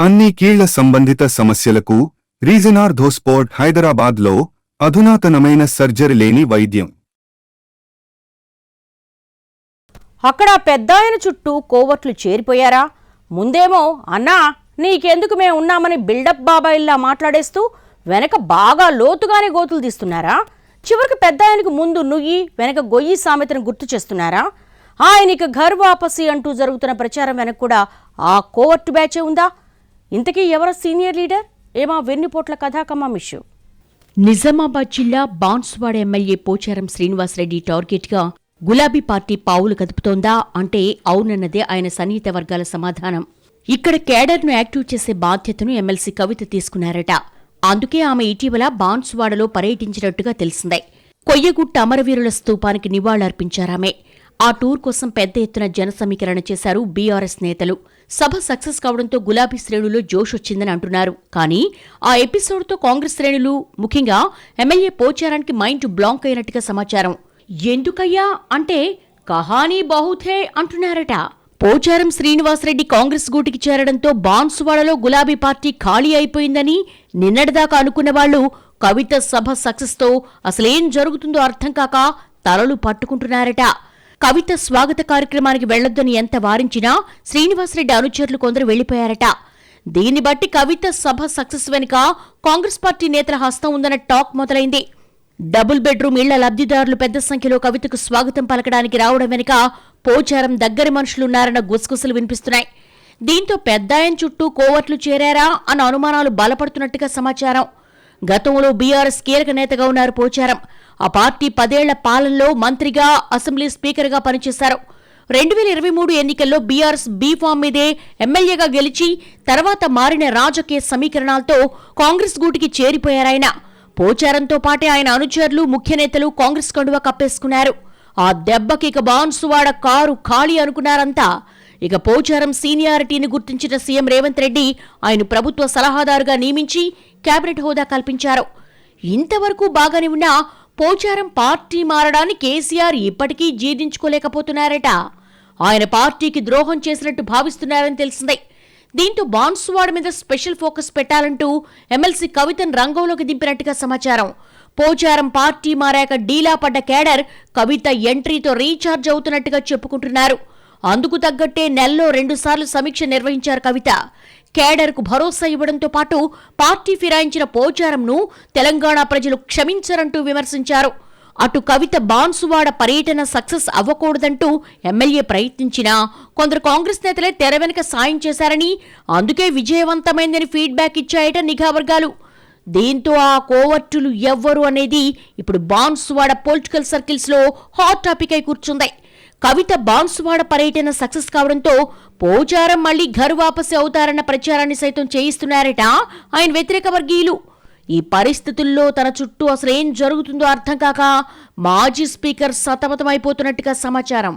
అన్ని కీళ్ల సంబంధిత సమస్యలకు రీజనార్థోస్పోర్ట్ హైదరాబాద్లో అధునాతనమైన సర్జరీ లేని వైద్యం. అక్కడ పెద్దాయన చుట్టూ కోవర్ట్లు చేరిపోయారా? ముందేమో అన్నా నీకెందుకు మేము ఉన్నామని బిల్డప్ బాబాయిల్లా మాట్లాడేస్తూ వెనక బాగా లోతుగానే గోతులు తీస్తున్నారా? చివరికి పెద్దాయనకు ముందు నుయ్యి వెనక గొయ్యి సామెతను గుర్తు చేస్తున్నారా? ఆయనకి ఘర్ వాపసి అంటూ జరుగుతున్న ప్రచారం వెనక కూడా ఆ కోవర్టు బ్యాచే ఉందా? ఇంతకీ ఎవరో సీనియర్ లీడర్? ఏమా వెన్నుపోట్ల కథాకమ్మిషు. నిజామాబాద్ జిల్లా బాన్సువాడ ఎమ్మెల్యే పోచారం శ్రీనివాసరెడ్డి టార్గెట్గా గులాబీ పార్టీ పావులు కదుపుతోందా అంటే అవునన్నదే ఆయన సన్నిహిత వర్గాల సమాధానం. ఇక్కడ కేడర్ను యాక్టివ్ చేసే బాధ్యతను ఎమ్మెల్సీ కవిత తీసుకున్నారట. అందుకే ఆమె ఇటీవల బాన్సువాడలో పర్యటించినట్టుగా తెలిసిందే. కొయ్యగుట్ట అమరవీరుల స్తూపానికి నివాళులర్పించారామె. ఆ టూర్ కోసం పెద్ద ఎత్తున జన సమీకరణ చేశారు బీఆర్ఎస్ నేతలు. సభ సక్సెస్ కావడంతో గులాబీ శ్రేణుల్లో జోష్ వచ్చిందని అంటున్నారు. కానీ ఆ ఎపిసోడ్తో కాంగ్రెస్ శ్రేణులు, ముఖ్యంగా ఎమ్మెల్యే పోచారానికి మైండ్ బ్లాంక్ అయినట్టుగా సమాచారం. ఎందుకయ్యా అంటే కహానీ బహుతే అంటున్నారట. పోచారం శ్రీనివాసరెడ్డి కాంగ్రెస్ గూటికి చేరడంతో బాన్సువాడలో గులాబీ పార్టీ ఖాళీ అయిపోయిందని నిన్నటిదాకా అనుకున్న వాళ్లు కవిత సభ సక్సెస్తో అసలేం జరుగుతుందో అర్థం కాక తలలు పట్టుకుంటున్నారట. కవిత స్వాగత కార్యక్రమానికి వెళ్లొద్దని ఎంత వారించినా శ్రీనివాసరెడ్డి అనుచరులు కొందరు వెళ్లిపోయారట. దీన్ని బట్టి కవిత సభ సక్సెస్ వెనుక కాంగ్రెస్ పార్టీ నేతల హస్తం ఉందన్న టాక్ మొదలైంది. డబుల్ బెడ్రూమ్ ఇళ్ల లబ్ధిదారులు పెద్ద సంఖ్యలో కవితకు స్వాగతం పలకడానికి రావడం వెనుక పోచారం దగ్గరి మనుషులున్నారన్న గుసగుసలు వినిపిస్తున్నాయి. దీంతో పెద్దాయన చుట్టూ కోవర్ట్లు చేరారా అన్న అనుమానాలు బలపడుతున్నట్టుగా సమాచారం. గతంలో బీఆర్ఎస్ కీలక నేతగా ఉన్నారు పోచారం. ఆ పార్టీ 10 ఏళ్ల పాలనలో మంత్రిగా, అసెంబ్లీ స్పీకర్గా పనిచేశారు. 2023 ఎన్నికల్లో బీఆర్ఎస్ బీఫామ్ మీదే ఎమ్మెల్యేగా గెలిచి తర్వాత మారిన రాజకీయ సమీకరణాలతో కాంగ్రెస్ గూటికి చేరిపోయారాయన. పోచారంతో పాటే ఆయన అనుచరులు, ముఖ్య నేతలు కాంగ్రెస్ కండువా కప్పేసుకున్నారు. ఆ దెబ్బకి ఇక బాన్సువాడ కారు ఖాళీ అనుకున్నారంతా. ఇక పోచారం సీనియారిటీని గుర్తించిన సీఎం రేవంత్ రెడ్డి ఆయన ప్రభుత్వ సలహాదారుగా నియమించి కేబినెట్ హోదా కల్పించారు. ఇంతవరకు బాగానే ఉన్నా పోచారం పార్టీ మారడాన్ని కేసీఆర్ ఇప్పటికీ జీర్ణించుకోలేకపోతున్నారట. ఆయన పార్టీకి ద్రోహం చేసినట్టు భావిస్తున్నారని తెలిసిందే. దీంతో బాన్సువాడ మీద స్పెషల్ ఫోకస్ పెట్టాలంటూ ఎమ్మెల్సీ కవితను రంగంలోకి దింపినట్టుగా సమాచారం. పోచారం పార్టీ మారాక డీలా పడ్డ కేడర్ కవిత ఎంట్రీతో రీఛార్జ్ అవుతున్నట్టుగా చెప్పుకుంటున్నారు. అందుకు తగ్గట్టే నెలలో 2 సార్లు సమీక్ష నిర్వహించారు కవిత. కేడర్కు భరోసా ఇవ్వడంతో పాటు పార్టీ ఫిరాయించిన పోచారంను తెలంగాణ ప్రజలు క్షమించరంటూ విమర్శించారు. అటు కవిత బాన్సువాడ పర్యటన సక్సెస్ అవ్వకూడదంటూ ఎమ్మెల్యే ప్రయత్నించినా కొందరు కాంగ్రెస్ నేతలే తెర వెనుక సాయం చేశారని, అందుకే విజయవంతమైందని ఫీడ్బ్యాక్ ఇచ్చాయట నిఘా వర్గాలు. దీంతో ఆ కోవర్టులు ఎవ్వరు అనేది ఇప్పుడు బాన్సువాడ పొలిటికల్ సర్కిల్స్ లో హాట్ టాపిక్ అయి కూర్చుంది. కవిత బాన్సువాడ పర్యటన సక్సెస్ కావడంతో పోచారం మళ్లీ ఘర్ వాపసి అవుతారన్న ప్రచారాన్ని సైతం చేయిస్తున్నారట ఆయన వ్యతిరేక వర్గీయులు. ఈ పరిస్థితుల్లో తన చుట్టూ అసలేం జరుగుతుందో అర్థం కాక మాజీ స్పీకర్ సతమతమైపోతున్నట్టుగా సమాచారం.